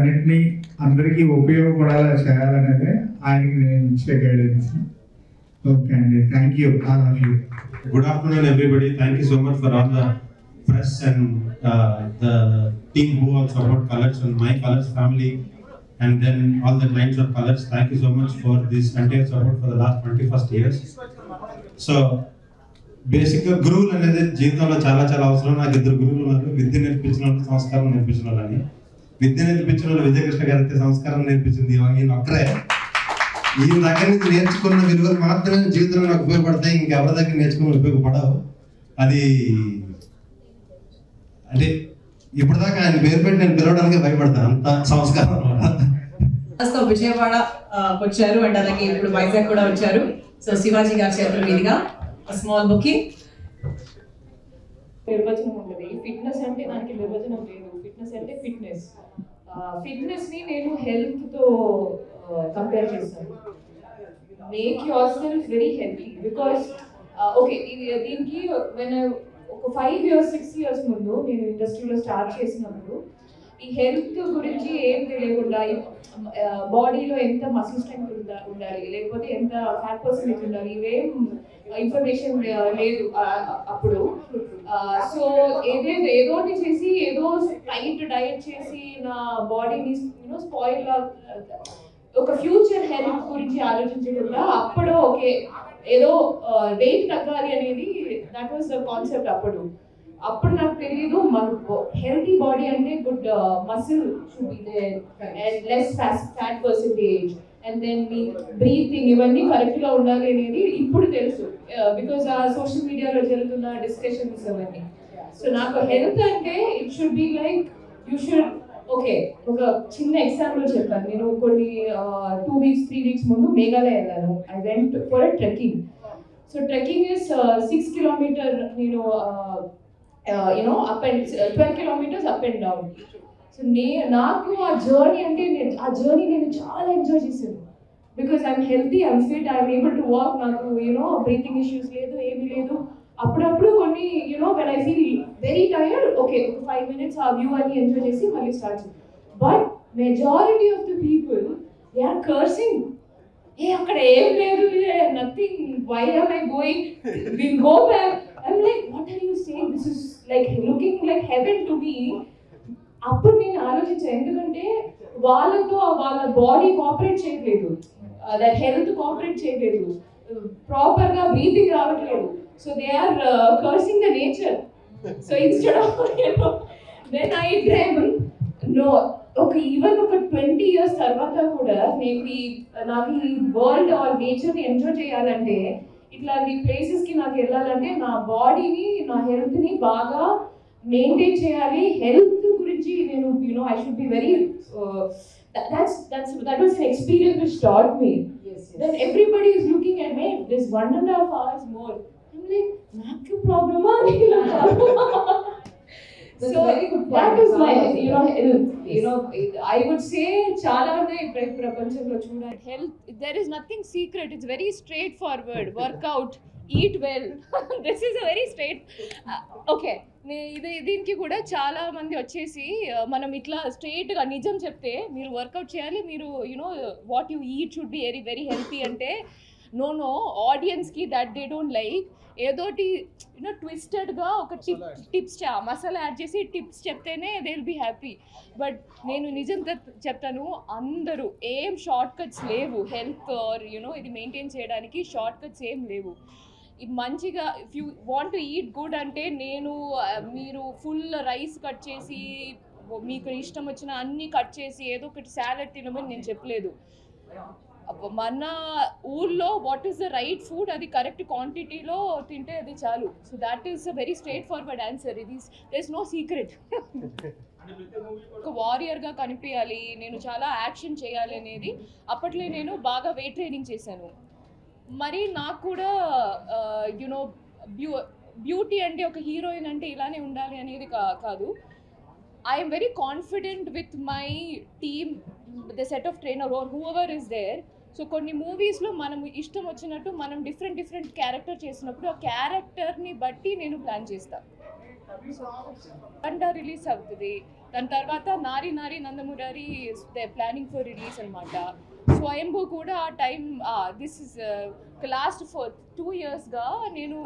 వాటన్నిటిని అందరికీ ఉపయోగపడాలా చేయాలనేది ఆయనకి నేను ఇచ్చే గైడెన్స్. ఓకే అండి, thank you. Good afternoon, everybody. Thank you so much for all the press and the team who all support Colors and my Colors family, and then all the clients of Colors. Thank you so much for this entire support for the last 21 years. So, బేసిక్గా గురువులు అనేది జీవితంలో చాలా చాలా అవసరం. నాకు ఇద్దరు గురువులు ఉన్నారు, విద్య నేర్పించిన వాళ్ళు, సంస్కారం నేర్పించిన వాళ్ళని. విద్య నేర్పించిన వాళ్ళు విజయకృష్ణ గారు అయితే సంస్కారం నేర్పించింది ఈయన ఒక్కరే. ఈయన దగ్గర నుంచి నేర్చుకున్న విలువలు మాత్రమే జీవితంలో నాకు ఉపయోగపడతాయి, ఇంకెవరి దగ్గర నేర్చుకుని ఉపయోగపడవు. అది అంటే ఇప్పటిదాకా ఆయన పేరు పెట్టి నేను పిలవడానికి భయపడతాను, అంత సంస్కారం అనమాట. విజయవాడ వచ్చారు అండ్ అలాగే ఇప్పుడు వైజాగ్ కూడా వచ్చారు. సో శివాజీ గారి చేతుల మీదుగా స్మాల్ బుకింగ్. నిర్వచనం ఉంటుంది. ఫిట్నెస్ అంటే దానికి నిర్వచనం లేదు. ఫిట్నెస్ అంటే ఫిట్నెస్. ఫిట్నెస్ని నేను హెల్త్తో కంపేర్ చేస్తాను. Make your self very healthy because okay దీనికి ఒక 5 years 6 years ముందు నేను ఇండస్ట్రీలో స్టార్ట్ చేసినప్పుడు ఈ హెల్త్ గురించి ఏం తెలియకుండా బాడీలో ఎంత మసిల్ స్ట్రెంగ్త్ ఉండాలి, లేకపోతే ఎంత ఫ్యాట్ పర్సెంటేజ్ ఉండాలి, ఇవేం ఇన్ఫర్మేషన్ లేదు అప్పుడు. సో ఏదోటి చేసి ఏదో టైట్ డయట్ చేసి నా బాడీని స్పాయిల్ ఒక ఫ్యూచర్ హెల్త్ గురించి ఆలోచించకుండా అప్పుడు ఓకే ఏదో వెయిట్ తగ్గాలి అనేది దట్ వాజ్ ద కాన్సెప్ట్. అప్పుడు నాకు తెలియదు మన హెల్తీ బాడీ అంటే good muscle should be there and less fat percentage and then మీ బ్రీతింగ్ ఇవన్నీ కరెక్ట్గా ఉండాలి అనేది ఇప్పుడు తెలుసు బికాస్ ఆ సోషల్ మీడియాలో జరుగుతున్న డిస్కషన్స్ అవన్నీ. సో నాకు హెల్త్ అంటే it should be like you should okay ఒక చిన్న ఎగ్జాంపుల్ చెప్పాను. నేను కొన్ని 2 weeks 3 weeks ముందు మేఘాలయ వెళ్ళాను. I went for trekking. So trekking is 6 kilometer నేను up and 12 kilometers up and down. So నాకు ఆ జర్నీ అంటే నేను చాలా ఎంజాయ్ చేశాను because I'm healthy, I'm fit, I'm able to walk. నాకు బ్రీతింగ్ ఇష్యూస్ లేదు, ఏమీ లేదు. అప్పుడప్పుడు కొన్ని when I feel very tired okay ఒక 5 minutes ఆ వ్యూ అన్ని ఎంజాయ్ చేసి మళ్ళీ స్టార్ట్ చేయాలి. But majority of the people they are cursing. అక్కడ ఏం లేదు, nothing, why am I going, will go back. I'm like what are you saying, this is like looking like heaven to me. అప్పుడు నేను ఆలోచించాను, ఎందుకంటే వాళ్ళతో వాళ్ళ బాడీ కోఆపరేట్ చేయట్లేదు, దట్ హెల్త్ కోఆపరేట్ చేయలేదు, ప్రాపర్గా బ్రీతింగ్ రావట్లేదు. So they are cursing the nature. So instead of then I dream no okay even ఒక 20 years తర్వాత కూడా నాకు ఈ వరల్డ్ ఆర్ నేచర్ని ఎంజాయ్ చేయాలంటే ఇట్లాంటి ప్లేసెస్కి నాకు వెళ్ళాలంటే నా బాడీని నా హెల్త్ని బాగా మెయింటైన్ చేయాలి. హెల్త్ గురించి నేను I should be very that was an experience which taught me. Yes. Then everybody is looking at me, this 1.5 hours more. నాకు ప్రాబ్లమా? So that is my I would say చాలా ఉన్నాయి ప్రపంచంలో చూడండి. Health there is nothing secret, it's very straightforward. Workout, eat well, this is a very straight. Okay దీనికి కూడా చాలా మంది వచ్చేసి మనం ఇట్లా స్ట్రైట్గా నిజం చెప్తే మీరు వర్కౌట్ చేయాలి, మీరు what you eat should be very very healthy అంటే నో ఆడియన్స్కి దట్ దే డోంట్ లైక్. ఏదోటి ట్విస్టెడ్గా ఒక టిప్స్ మసాలా యాడ్ చేసి టిప్స్ చెప్తేనే they will be happy. But నేను నిజం చెప్తాను, అందరూ ఏం షార్ట్ కట్స్ లేవు. హెల్త్ ఆర్ ఇది మెయింటైన్ చేయడానికి షార్ట్ కట్స్ ఏం లేవు. మంచిగా if you want to eat good అంటే మీరు ఫుల్ రైస్ కట్ చేసి మీకు ఇష్టం వచ్చిన అన్నీ కట్ చేసి ఏదో ఒకటి సాలడ్ తినమని నేను చెప్పలేదు. మన ఊర్లో what is the right food, అది కరెక్ట్ క్వాంటిటీలో తింటే అది చాలు. So that is a very straightforward answer. ఇది దేర్ ఇస్ నో సీక్రెట్. ఒక వారియర్గా కనిపించాలి, నేను చాలా యాక్షన్ చేయాలి అనేది అప్పట్లో నేను బాగా వెయిట్ ట్రైనింగ్ చేశాను. మరి నాకు కూడా బ్యూటీ అంటే ఒక హీరోయిన్ అంటే ఇలానే ఉండాలి అనేది కాదు. I'm very confident with my team, the set of trainer or whoever is there. So కొన్ని మూవీస్లో మనం ఇష్టం వచ్చినట్టు మనం డిఫరెంట్ క్యారెక్టర్ చేసినప్పుడు ఆ క్యారెక్టర్ని బట్టి నేను ప్లాన్ చేస్తాను. అంట రిలీజ్ అవుతుంది. దాని తర్వాత నారి నారి నందమురారి దే ప్లానింగ్ ఫర్ రిలీజ్ అనమాట. స్వయంభూ కూడా time this is last for 2 yearsగా నేను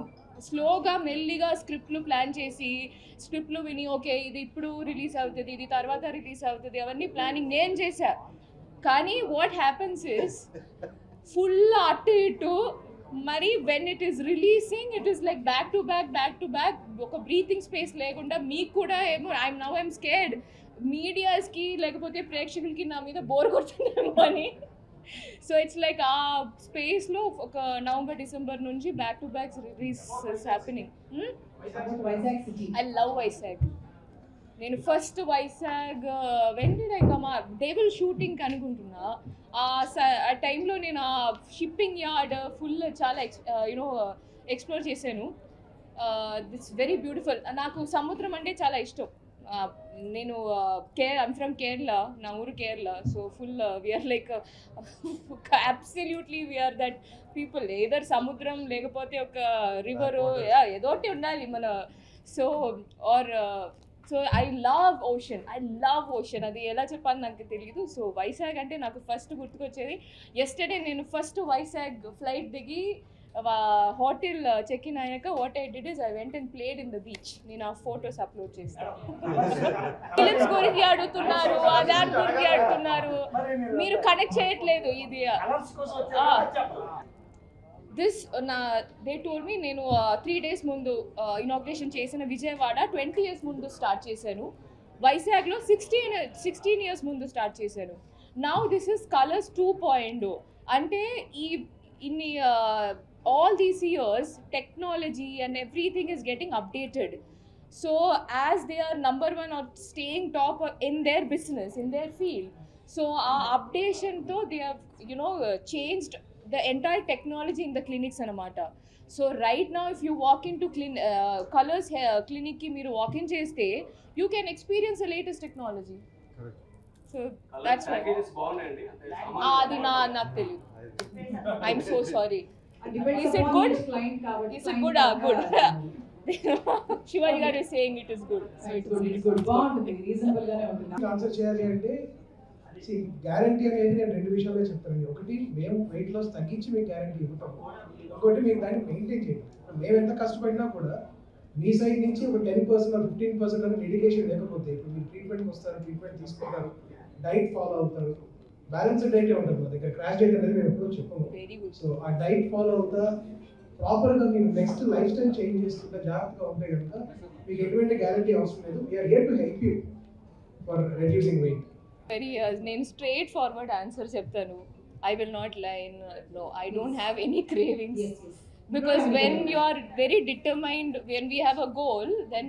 స్లోగా మెల్లిగా స్క్రిప్ట్లు ప్లాన్ చేసి స్క్రిప్ట్లు విని ఓకే ఇది ఇప్పుడు రిలీజ్ అవుతుంది, ఇది తర్వాత రిలీజ్ అవుతుంది, అవన్నీ ప్లానింగ్ నేను చేశా. కానీ వాట్ హ్యాపన్స్ ఇస్ ఫుల్ అటు ఇటు మరి when it is releasing it is like back to back ఒక బ్రీతింగ్ స్పేస్ లేకుండా మీకు కూడా ఏమో ఐఎమ్ స్కేర్డ్ మీడియాస్కి లేకపోతే ప్రేక్షకులకి నా మీద బోర్ కొడుతుందేమో అని. సో ఇట్స్ లైక్ ఆ స్పేస్లో ఒక నవంబర్ డిసెంబర్ నుంచి back to back release happening. I love Vizag. నేను first Vizag when did I come Devil shooting అనుకుంటున్నా. ఆ టైంలో నేను ఆ షిప్పింగ్ యార్డ్ ఫుల్ చాలా ఎక్స్ప్లోర్ చేశాను. That's very beautiful. నాకు సముద్రం అంటే చాలా ఇష్టం. నేను ఐమ్ ఫ్రమ్ కేరళ, నా ఊరు Kerala. So full we're like absolutely we're that people. Either సముద్రం లేకపోతే ఒక రివరు ఏదో ఒకటి ఉండాలి మన. So I love ocean. అది ఎలా చెప్పాలి నాకు తెలియదు. సో వైజాగ్ అంటే నాకు ఫస్ట్ గుర్తుకొచ్చేది. ఎస్టర్డే నేను ఫస్ట్ వైజాగ్ ఫ్లైట్ దిగి హోటల్ చెక్ ఇన్ అయ్యాక what I did is I went and played in the beach. నేను ఆ ఫొటోస్ అప్లోడ్ చేస్తాను. ఫిలిమ్స్ గురించి అడుగుతున్నారు, దాని గురించి అడుగుతున్నారు, మీరు కనెక్ట్ చేయట్లేదు. ఇది దిస్ దే టోల్డ్ మీ నేను 3 days ముందు ఇనాగ్రేషన్ చేసిన విజయవాడ 20 years ముందు స్టార్ట్ చేశాను. వైజాగ్లో 16 years ముందు స్టార్ట్ చేశాను. Now this is colours 2.0. అంటే ఇన్ని all these years technology and everything is getting updated. So as they are number one or staying top in their business, in their field, so updation though they have changed the entire technology in the clinics anamata. So right now if you walk into colors clinic ki meeru walk in cheste you can experience the latest technology. Correct. So that's why adi నాకు తెలియదు. I'm so sorry. Is it good? Is it good? Good. Shivaji garu is saying it is good. So it is good. Bond reasonable గానే ఉంటుంది. Answer చేయాలి అంటే guarantee అనేది నేను 2 విషయాలే చెప్తాను. ఒకటి మేము వెయిట్ లాస్ తగ్గించి మీకు గ్యారంటీ ఇవ్వటం, ఇంకోటి మీకు దాన్ని మెయింటైన్ చేయండి. మేము ఎంత కష్టపడినా కూడా మీ సైడ్ నుంచి ఒక 10% 15% అని డెడికేషన్ లేకపోతే ఇప్పుడు మీరు ట్రీట్మెంట్కి వస్తారు, ట్రీట్మెంట్ తీసుకుంటారు, డైట్ ఫాలో అవుతారు, బ్యాలెన్స్డ్ డైట్ ఉంటుంది మా దగ్గర. క్రాష్ డైట్ అనేది మేము ఎప్పుడూ చెప్పము. సో ఆ డైట్ ఫాలో అవుతా ప్రాపర్గా మీరు నెక్స్ట్ లైఫ్ స్టైల్ చేంజ్ చేసుకుంటే జాగ్రత్తగా ఉంటే కనుక మీకు ఎటువంటి గ్యారంటీ అవసరం లేదు. We're here to help you for reducing weight. Very నేను స్ట్రైట్ ఫార్వర్డ్ ఆన్సర్ చెప్తాను. I will not lie. No, I don't have any cravings. Yes. Because when you are very determined, when we have a goal, then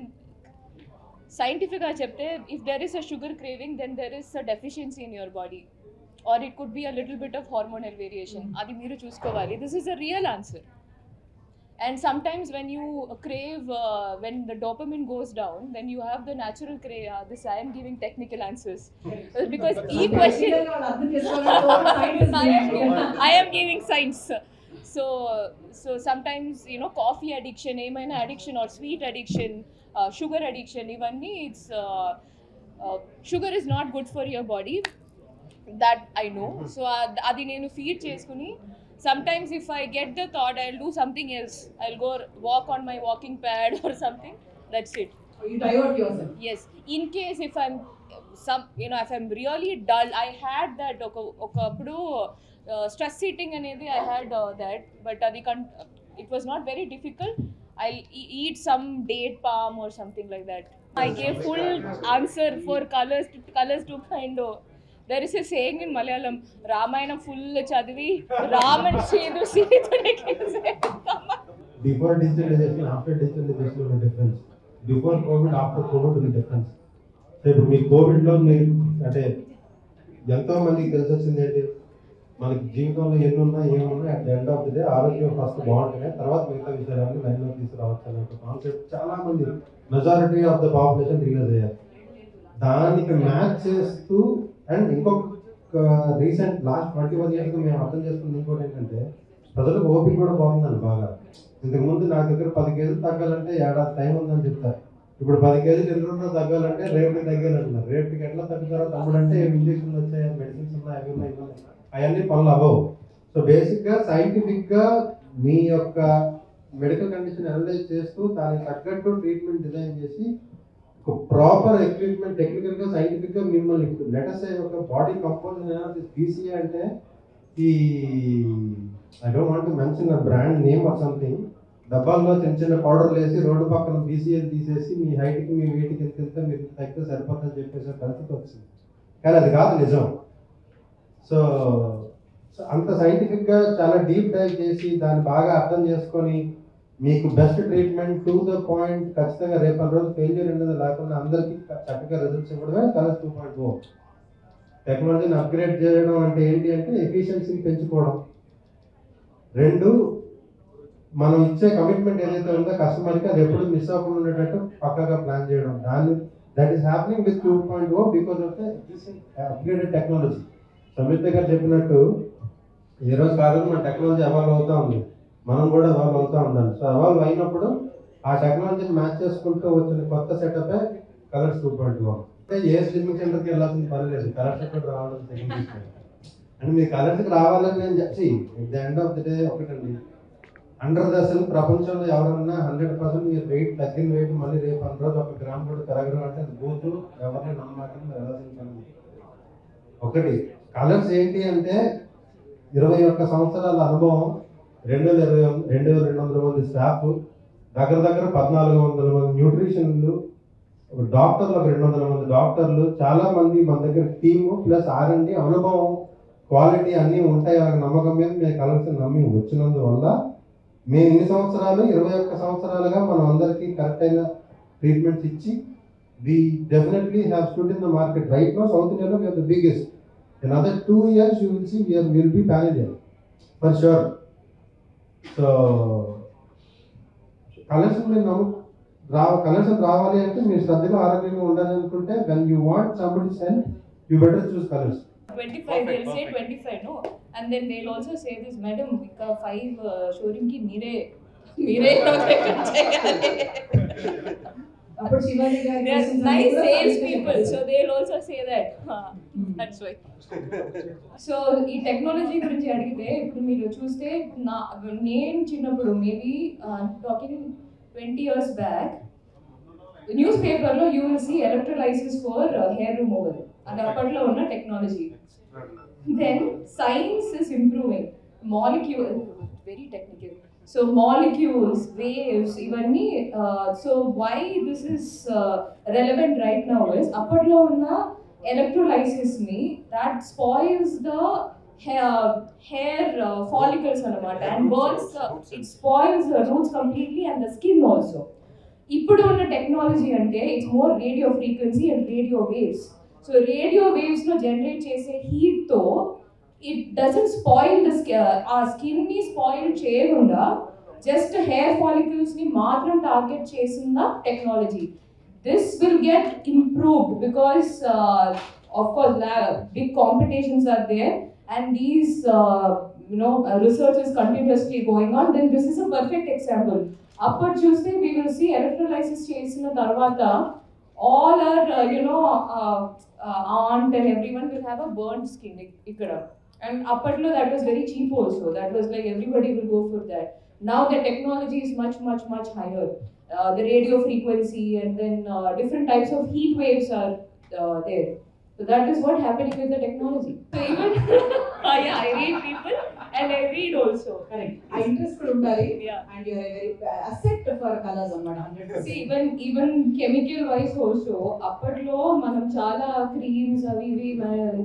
scientific ga chepte if there is a sugar craving then there is a deficiency in your body, or it could be a little bit of hormonal variation. Adi meeru chuskoవాలి. This is a real answer. And sometimes when you crave, when the dopamine goes down, then you have the natural crave. This I am giving technical answers because each question I am giving science. So sometimes coffee addiction, emaina addiction or sweet addiction, sugar addiction, ivanni it's sugar is not good for your body. That I know. So adi nenu feed cheskuni. Sometimes if I get the thought I'll do something else, I'll go walk on my walking pad or something. That's it. You divert yourself. Yes. In case if I'm if I'm really dull, I had that okappudu stress eating anedi I had that, but adi it was not very difficult. I'll eat some date palm or something like that. I gave full answer for colors 2.0. There is a saying in Malayalam, Ramayana full chadivi, Raman Sedu Sithaniki. Before digitalization, after digitalization ఉన్న difference, before Covid after Covid ఉన్న difference. So ఇప్పుడు మీ కోవిడ్లో మీరు అంటే ఎంతో మందికి తెలిసి వచ్చింది ఏంటి, మనకి జీవితంలో ఎన్ని ఉన్నా ఏమున్నా at the end of the day ఆరోగ్యం ఫస్ట్ బాగుంటుంది, తర్వాత మిగతా విషయాలన్నీ లైన్లో తీసుకురావచ్చు అనే ఒక కాన్సెప్ట్ చాలా మంది majority of the population realise అయ్యారు. దానికి మ్యాచ్ చేస్తూ అండ్ ఇంకొక రీసెంట్ లాస్ట్ 21 years మేము అర్థం చేసుకున్న ఇంకోటి ఏంటంటే ప్రజలకు ఓపిక కూడా బాగుందండి బాగా. ఇంతకుముందు నా దగ్గర 10 కేజీలు తగ్గాలంటే ఏడాది టైం ఉందని చెప్తారు. ఇప్పుడు 10 కేజీలు ఎల్లుండో తగ్గాలంటే రేపుకి తగ్గాలంటున్నారు. రేపుకి ఎట్లా తగ్గుతారో తమ్ముడు అంటే ఇంజక్షన్లు వచ్చాయి, మెడిసిన్స్ ఉన్నాయి, అవి ఉన్నాయి, అవన్నీ పనులు అవ్వవు. సో బేసిక్గా సైంటిఫిక్గా మీ యొక్క మెడికల్ కండిషన్ అనలైజ్ చేస్తూ దానికి తగ్గట్టు ట్రీట్మెంట్ డిజైన్ చేసి ఒక ప్రాపర్ ఎక్విప్మెంట్ టెక్నికల్గా సైంటిఫిక్గా మిమ్మల్ని లెటర్స్ ఒక బాడీ కంపోజిషన్ BCA అంటే ఈ I don't want to mention a brand name or something, డబ్బాల్లో చిన్న చిన్న పౌడర్లు వేసి రోడ్డు పక్కన BCA తీసేసి మీ హైట్కి మీ వెయిట్కి ఎంత మీరు తగ్గితే సరిపోతుందని చెప్పేసి పరిస్థితి వచ్చింది. కానీ అది కాదు నిజం. సో అంత సైంటిఫిక్గా చాలా డీప్ డైవ్ చేసి దాన్ని బాగా అర్థం చేసుకొని మీకు best treatment to the point ఖచ్చితంగా రేపటి రోజు ఫెయిల్యూర్ అనేది లేకుండా అందరికీ చక్కగా రిజల్ట్స్ ఇవ్వడమే కలర్స్ 2.0. టెక్నాలజీని అప్గ్రేడ్ చేయడం అంటే ఏంటి అంటే ఎఫిషియన్సీని పెంచుకోవడం. 2, మనం ఇచ్చే కమిట్మెంట్ ఏదైతే ఉందో కస్టమర్కి అది ఎప్పుడు మిస్ అవ్వకుండా ఉండేటట్టు పక్కగా ప్లాన్ చేయడం. That is happening with 2.0 because of the upgraded technology. Samyuktha garu చెప్పినట్టు ఈ రోజు కాదు మన టెక్నాలజీ ఎవాల్వ్ అవుతూ ఉంది, మనం కూడా ఎవాల్వ్ అవుతూ ఉండాలి. సో ఎవాల్వ్ అయినప్పుడు ఆ టెక్నాలజీని మ్యాచ్ చేసుకుంటూ వచ్చిన కొత్త సెటప్ కలర్స్ 2.0. అంటే ఏ స్లిమ్మింగ్ సెంటర్కి వెళ్ళాల్సిన పని లేదు, కలర్స్ ఎక్కడ రావడం సెకండ్ అంటే మీ కలర్స్కి రావాలని నేను చెప్పి at the end of the day ఒకటండి, 100% ప్రపంచంలో ఎవరన్నా 100% మీరు వెయిట్ తగ్గిన వెయిట్ మళ్ళీ రేపు 1 రోజు 1 గ్రామ్ కూడా పెరగడం అంటే అది బూతు, ఎవరిని నమ్మకండి వెళ్ళాల్సిన పని. ఒకటి కలర్స్ ఏంటి అంటే 21 సంవత్సరాల అనుభవం, 2200 మంది స్టాఫ్, దగ్గర 1400 మంది న్యూట్రిషన్లు, డాక్టర్లు 200 మంది డాక్టర్లు, చాలా మంది మన దగ్గర టీము ప్లస్ R&D అనుభవం, క్వాలిటీ అన్నీ ఉంటాయి అనే నమ్మకం మీద మేము కలర్స్ నమ్మి వచ్చినందువల్ల మేము ఇన్ని సంవత్సరాలు 21 సంవత్సరాలుగా మనం అందరికీ కరెక్ట్ అయిన ట్రీట్మెంట్స్ ఇచ్చి we definitely have stood in the market. Right now South India we are the biggest. In another 2 years you will see we will be pan-India for sure. So colours colours రావాలి అంటే మీరు శ్రద్ధగా ఆరోగ్యంగా ఉండాలి అనుకుంటే when you want somebody's help you better choose colors. 25 they'll say 25 no, and then they'll also say this, madam ఇంకా 5 showroom ki మీరే అప్పుడు శివాజీ గారు they are nice sales people, so they'll also say that that's why. So ఈ technology గురించి అడిగితే ఇప్పుడు మీరు చూస్తే నేను చిన్నప్పుడు maybe talking 20 years back news పేపర్లో you will see electrolysis for hair removal, అది అప్పట్లో ఉన్న technology. Then science is improving, molecule very technical, so molecules, waves, ఇవన్నీ. So why this is relevant right now is అప్పట్లో ఉన్న ఎలక్ట్రోలైసిస్ని that spoils the hair follicles anamata and burns it spoils the roots completely and the skin also. Ippudu unna technology ante it's more radio frequency and radio waves. So radio waves lo generate chese heat tho it doesn't spoil the skin ni spoil cheyagunda just hair follicles ni matram target chesinda technology. This will get improved because of course big competitions are there and these research is continuously going on. Then this is a perfect example. Upper Tuesday we will see electrolysis chesina tarvata all our aunt and everyone will have a burnt skin ikkada, and appartlo that was very cheap also, that was like everybody will go for that. Now the technology is much higher, the radio frequency and then different types of heat waves are there. So that is what happening with the technology. So even yeah, I read people and I read also. Correct. I interest kuda undali. Yeah. And you are a very asset for colors annamata 100%. See even chemical wise also appartlo manam chaala creams avi when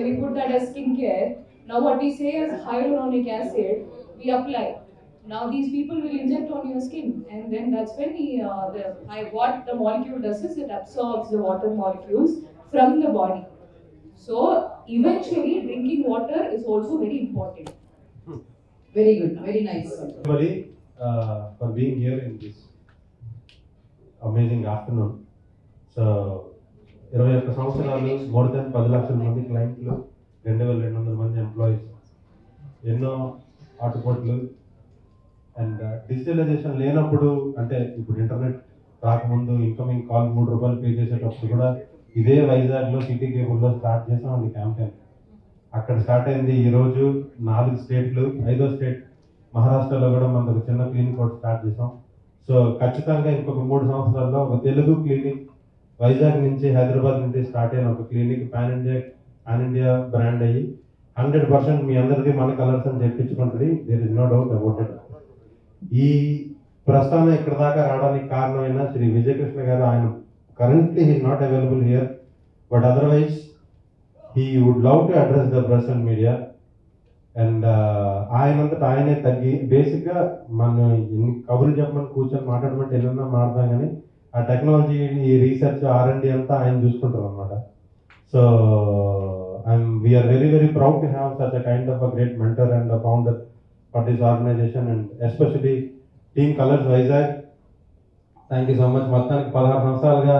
we put that as skincare, now what we say is hyaluronic acid we apply. Now these people will inject on your skin and then that's when what the molecule does is it absorbs the water molecules from the body. So eventually drinking water is also very important. Very good, very nice. Everybody for being here in this amazing afternoon. So 21 సంవత్సరాలు more than 10 లక్షల మంది క్లయింట్లు, 2200 మంది employees, ఎన్నో ఆటుపోట్లు. And digitalisation లేనప్పుడు అంటే ఇప్పుడు ఇంటర్నెట్ రాకముందు ఇన్కమింగ్ కాల్ 3 రూపాయలు పే చేసేటప్పుడు కూడా ఇదే వైజాగ్లో సిటీ కేబుల్లో స్టార్ట్ చేసాం అది క్యాంపెయిన్. అక్కడ స్టార్ట్ అయింది. ఈరోజు 4 స్టేట్లు, 5వ స్టేట్ మహారాష్ట్రలో కూడా మనకు ఒక చిన్న క్లినిక్ కూడా స్టార్ట్ చేసాం. సో ఖచ్చితంగా ఇంకొక 3 సంవత్సరాల్లో ఒక తెలుగు క్లినిక్ వైజాగ్ నుంచి, హైదరాబాద్ నుంచి స్టార్ట్ అయిన ఒక క్లినిక్ పాన్ ఇండియా బ్రాండ్ అయ్యి 100% మీ అందరిది మన కలర్స్ అని చెప్పించుకుంటుంది. There is no doubt about it. ఈ ప్రస్థానం ఇక్కడ దాకా రావడానికి కారణమైన శ్రీ విజయకృష్ణ గారు, ఆయన currently he not available here, but otherwise he would love to address the press and media. And ఆయనంతటా ఆయనే తగ్గి బేసిక్గా మనం ఎన్ని కబుర్లు చెప్పమని కూర్చొని మాట్లాడమంటే ఎన్నన్నా మాట్లాడతాం, కానీ ఆ టెక్నాలజీ, ఈ రీసెర్చ్, R&D అంతా ఆయన చూసుకుంటారు అనమాట. So we're very very proud to have such a kind of a great mentor and a founder for this organisation and especially team colours Vizag. Thank you so much. మొత్తానికి 16 సంవత్సరాలుగా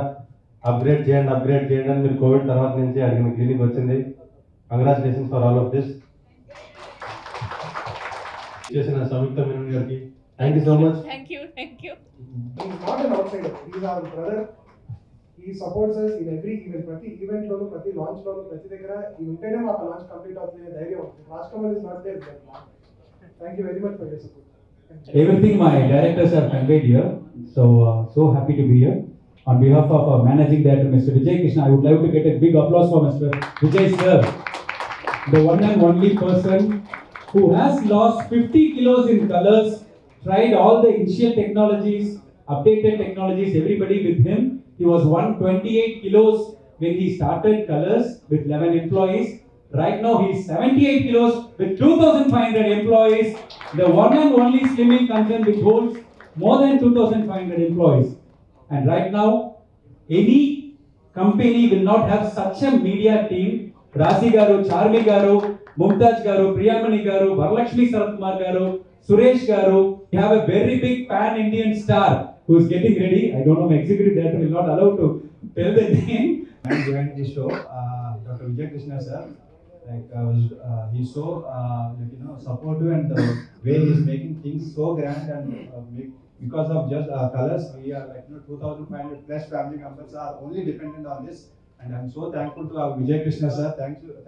upgrade చేయండి అని మీరు Covid తర్వాత నుంచి అడిగిన క్లినిక్ వచ్చింది. Congratulations for all of this. చేసిన సంయుక్త మేనన్ గారికి thank you so much. Thank you. He's not an outsider. He's our brother. He supports us in every event. ప్రతి ఈవెంట్ లోను, ప్రతి లాంచ్ లోను, ప్రతి దగ్గర ఈ ఉంటేనే మాకు లాంచ్ కంప్లీట్ అవుతుంది ధైర్యం. Rajkamal is not there. Thank you very much for your support. Everything my directors have conveyed here, so happy to be here. On behalf of our managing director, Mr. Vijay Krishna, I would like to get a big applause for Mr. Vijay sir, the one and only person who has lost 50 kilos in colors, tried all the initial technologies, updated technologies, everybody with him. He was 128 kilos when he started colors with 11 employees. Right now he is 78 kilos with 2,500 employees. The one and only slimming concern which holds more than 2,500 employees. And right now, any company will not have such a media team. Rasi Garu, Charmi Garu, Mumtaz Garu, Priyamani Garu, Varalakshmi Sarathkumar Garu, Suresh Garu. We have a very big pan-Indian star who is getting ready. I don't know, my executive director will not allow to tell the name. And behind this show, Dr. Vijay Krishna sir, he's so supportive, and the way he's making things so grand, and because of just colors, we are 2,500 plus family members are only dependent on this, and I'm so thankful to our Vijay Krishna sir.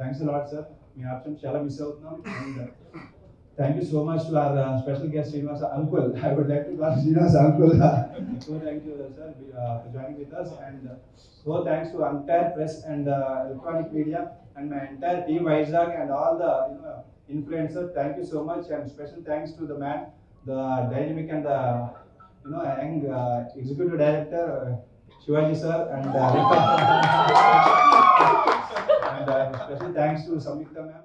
Thanks a lot sir. Me absent chala miss avutunnam, and thank you so much to our special guest Srinivas uncle. I would like to call Srinivas uncle. So thank you sir for joining with us, and so thanks to entire press and electronic media and my entire team Vizag and all the influencers. Thank you so much, and special thanks to the man, the dynamic and the young executive director Shivaji sir, and and special thanks to Samyukta ma'am.